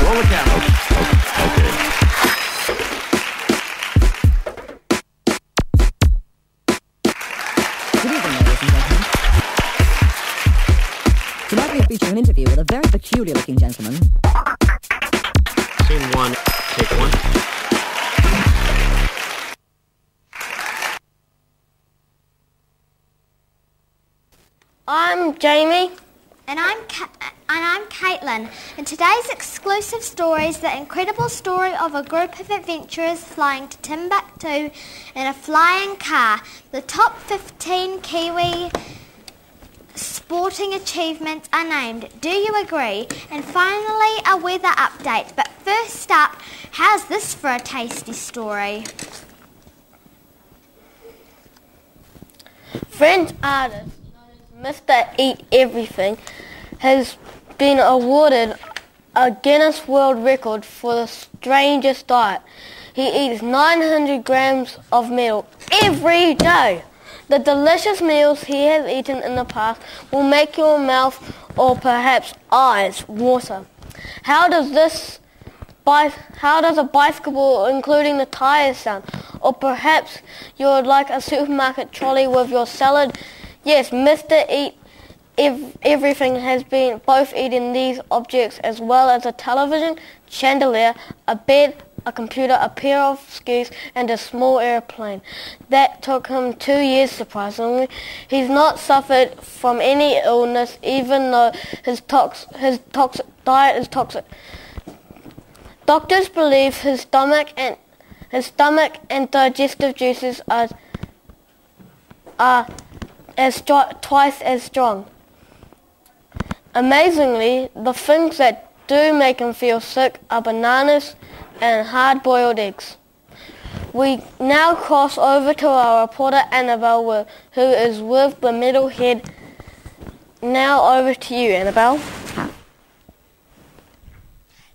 Roll the camera. Okay. Good evening, ladies and gentlemen. Tonight we are featuring an interview with a very peculiar-looking gentleman. Scene 1, take 1. I'm Jamie. And I'm Caitlin. And today's exclusive story is the incredible story of a group of adventurers flying to Timbuktu in a flying car. The top 15 Kiwi sporting achievements are named. Do you agree? And finally, a weather update. But first up, how's this for a tasty story? French artist Mr. Eat Everything has been awarded a Guinness World Record for the strangest diet. He eats 900 grams of meal every day. The delicious meals he has eaten in the past will make your mouth or perhaps eyes water. How does a bicycle including the tires sound? Or perhaps you would like a supermarket trolley with your salad? Yes, Mr. Eat Everything has been both eating these objects as well as a television, chandelier, a bed, a computer, a pair of skis and a small airplane. That took him 2 years, surprisingly. He's not suffered from any illness even though his toxic diet is toxic. Doctors believe his stomach and digestive juices are twice as strong. Amazingly, the things that do make him feel sick are bananas and hard-boiled eggs. We now cross over to our reporter Annabelle, who is with the metalhead. Now over to you, Annabelle.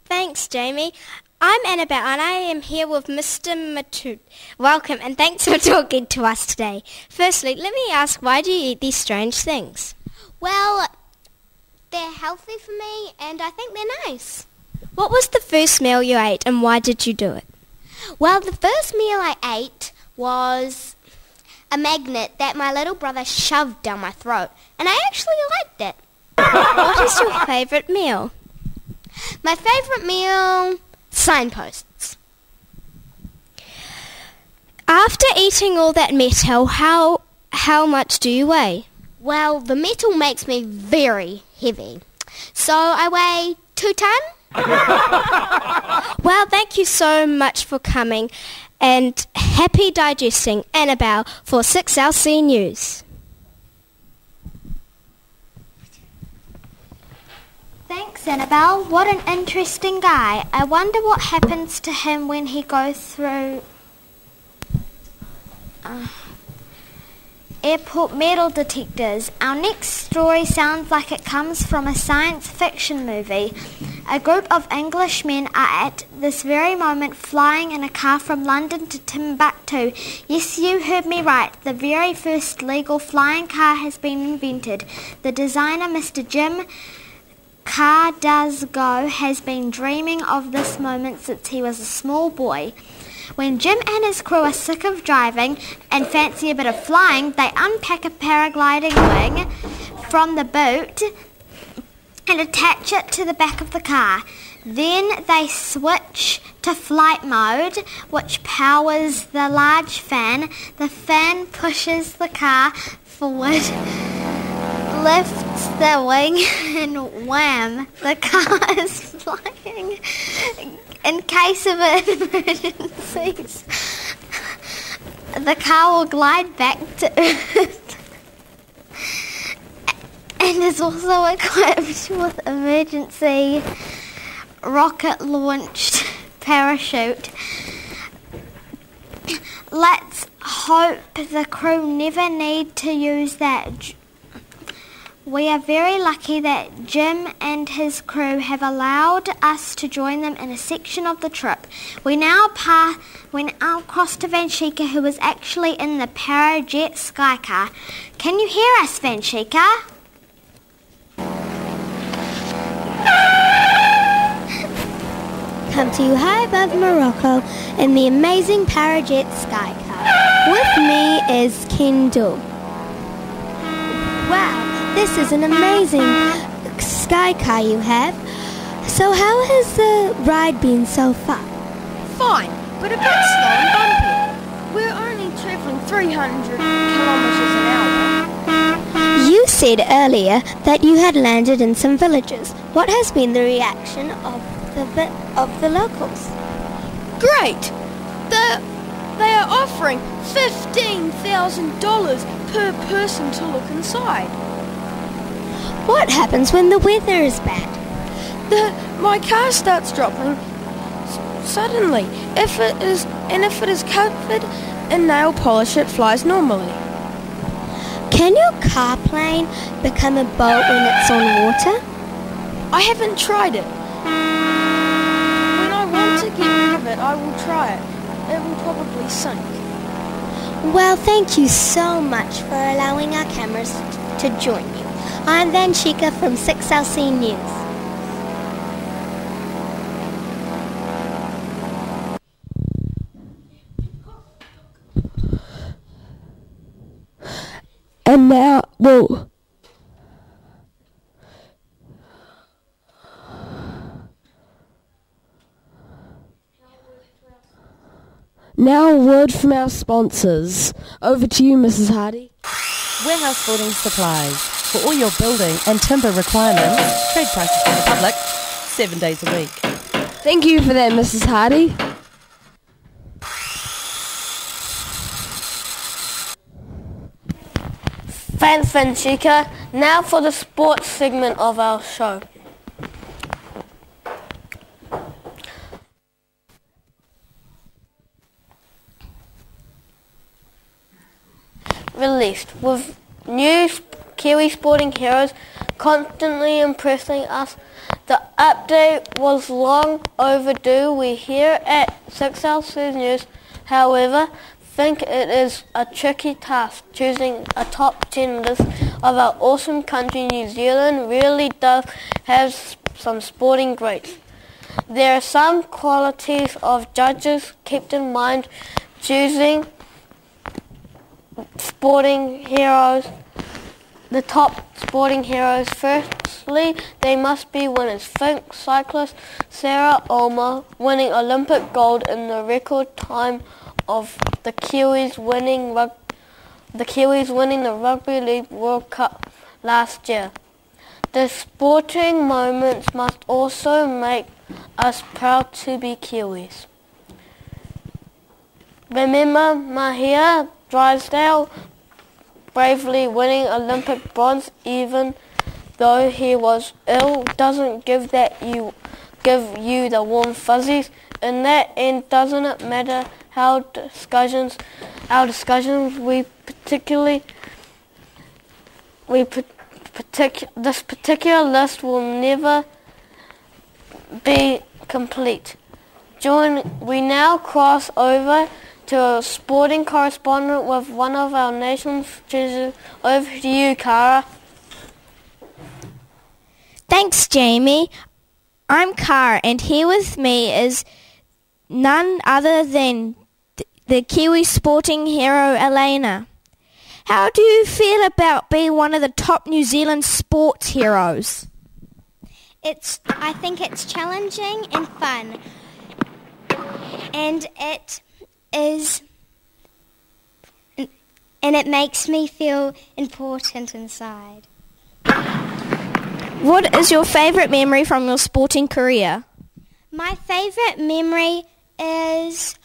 Thanks, Jamie. I'm Annabelle and I am here with Mr. Matute. Welcome and thanks for talking to us today. Firstly, let me ask, why do you eat these strange things? Well, they're healthy for me and I think they're nice. What was the first meal you ate and why did you do it? Well, the first meal I ate was a magnet that my little brother shoved down my throat and I actually liked it. What is your favourite meal? My favourite meal... signposts. After eating all that metal, how much do you weigh? Well, the metal makes me very heavy. So I weigh 2 tons. Well, thank you so much for coming and happy digesting, Annabelle, for 6LC News. Thanks, Annabelle. What an interesting guy. I wonder what happens to him when he goes through airport metal detectors. Our next story sounds like it comes from a science fiction movie. A group of Englishmen are at this very moment flying in a car from London to Timbuktu. Yes, you heard me right. The very first legal flying car has been invented. The designer, Mr. Jim Car Does Go, has been dreaming of this moment since he was a small boy. When Jim and his crew are sick of driving and fancy a bit of flying, they unpack a paragliding wing from the boot and attach it to the back of the car. Then they switch to flight mode, which powers the large fan. The fan pushes the car forward, lifts the wing, and wham, the car is flying. In case of emergencies, the car will glide back to Earth and is also equipped with emergency rocket-launched parachute. Let's hope the crew never need to use that. We are very lucky that Jim and his crew have allowed us to join them in a section of the trip. We now cross to Vanshika, who is actually in the Parajet Sky Car. Can you hear us, Vanshika? come to you high above Morocco in the amazing Parajet Sky Car. With me is Kendall. Wow, this is an amazing sky car you have. So how has the ride been so far? Fine, but a bit slow and bumpy. We're only travelling 300 kilometres an hour. You said earlier that you had landed in some villages. What has been the reaction of the locals? Great! They are offering $15,000 per person to look inside. What happens when the weather is bad? My car starts dropping suddenly. If it is covered in nail polish, it flies normally. Can your car plane become a boat when it's on water? I haven't tried it. When I want to get rid of it, I will try it. It will probably sink. Well, thank you so much for allowing our cameras to join you. I'm Vanshika from 6LC News. And now, Now a word from our sponsors. Over to you, Mrs. Hardy. Warehouse Building Supplies. For all your building and timber requirements, trade prices to the public, 7 days a week. Thank you for that, Mrs. Hardy. Thanks, Vanshika. Now for the sports segment of our show. Released with new Kiwi sporting heroes constantly impressing us. The update was long overdue. We here at 6LC News, however, think it is a tricky task. Choosing a top 10 list of our awesome country, New Zealand, really does have some sporting greats. There are some qualities of judges kept in mind choosing sporting heroes, the top sporting heroes. Firstly, they must be winners. Think cyclist Sarah Ulmer winning Olympic gold in the record time of the Kiwis winning the Rugby League World Cup last year. The sporting moments must also make us proud to be Kiwis. Remember Mahia Drysdale bravely winning Olympic bronze even though he was ill doesn't give you the warm fuzzies. In that end, doesn't it matter our discussions this particular list will never be complete. We now cross over to a sporting correspondent with one of our nation's treasures. Over to you, Cara. Thanks, Jamie. I'm Cara, and here with me is none other than the Kiwi sporting hero, Elena. How do you feel about being one of the top New Zealand sports heroes? I think it's challenging and fun, and it makes me feel important inside. What is your favourite memory from your sporting career? My favourite memory is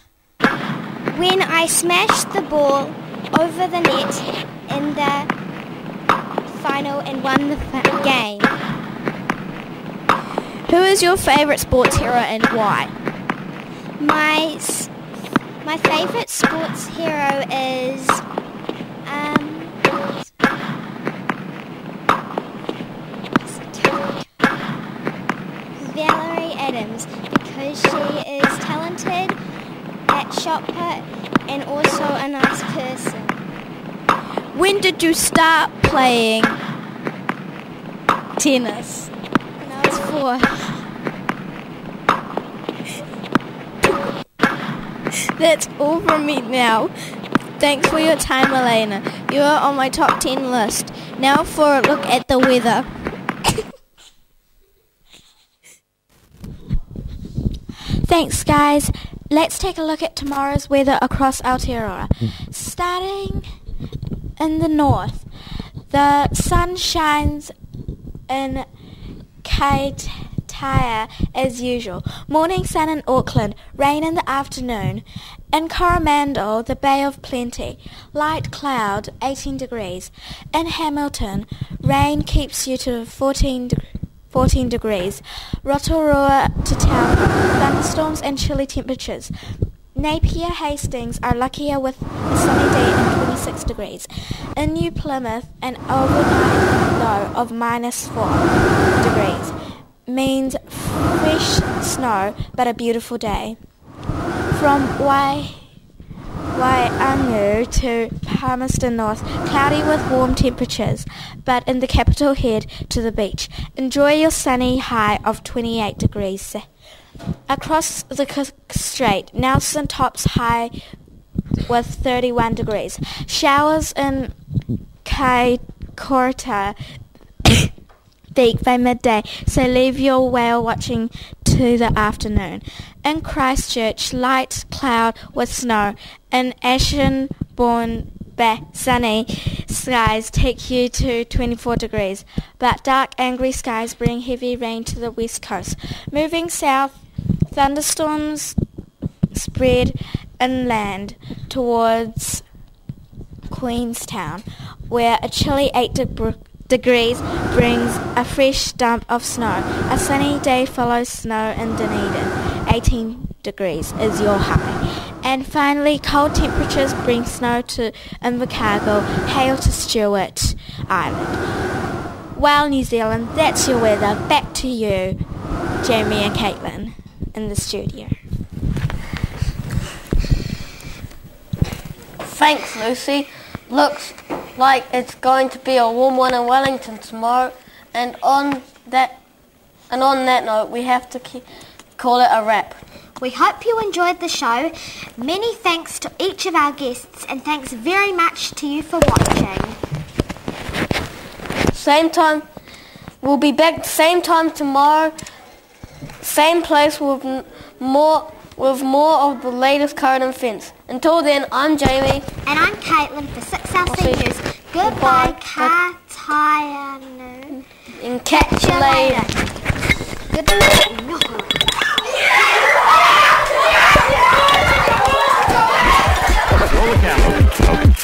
when I smashed the ball over the net in the final and won the game. Who is your favourite sports hero and why? My favourite sports hero is Valerie Adams, because she is talented at shot put and also a nice person. When did you start playing tennis? When I was 4. That's all from me now. Thanks for your time, Elena. You are on my top 10 list. Now for a look at the weather. Thanks, guys. Let's take a look at tomorrow's weather across Aotearoa. Starting in the north, the sun shines in Kaitaia as usual. Morning sun in Auckland, rain in the afternoon. In Coromandel, the Bay of Plenty, light cloud, 18 degrees. In Hamilton, rain keeps you to 14 degrees. Rotorua to Taupo, thunderstorms and chilly temperatures. Napier Hastings are luckier with a sunny day and 26 degrees. In New Plymouth, an overnight low of -4 degrees means fresh snow but a beautiful day. From Waiangu to Palmerston North, cloudy with warm temperatures, but in the capital head to the beach. Enjoy your sunny high of 28 degrees. Across the Cook Strait, Nelson tops high with 31 degrees. Showers in Kaikoura peak by midday, so leave your whale watching to the afternoon. In Christchurch, light cloud with snow. In Ashenbourne, sunny skies take you to 24 degrees, but dark angry skies bring heavy rain to the west coast. Moving south, thunderstorms spread inland towards Queenstown, where a chilly 8 degrees brings a fresh dump of snow. A sunny day follows snow in Dunedin. 18 degrees is your high. And finally, cold temperatures bring snow to Invercargill, hail to Stewart Island. Well, New Zealand, that's your weather. Back to you, Jamie and Caitlin, in the studio. Thanks, Lucy. Looks like it's going to be a warm one in Wellington tomorrow, and on that note, we have to call it a wrap. We hope you enjoyed the show. Many thanks to each of our guests, and thanks very much to you for watching. Same time, we'll be back same time tomorrow, same place with more of the latest current events. Until then, I'm Jamie. And I'm Caitlin for 6 Hour Seniors. Goodbye, Katayanu. And catch you later. Goodbye. Roll the camera.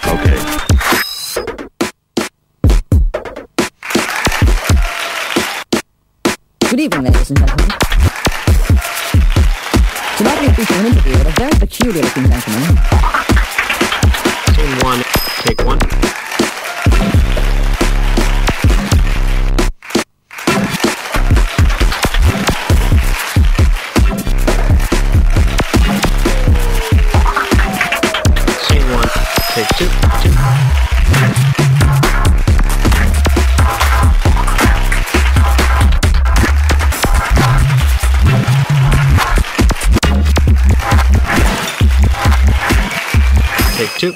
Okay. Good evening, ladies and gentlemen. Tonight we're featuring an interview with a very peculiar-looking gentleman. Scene one, take one. Scene one, take two. Take two.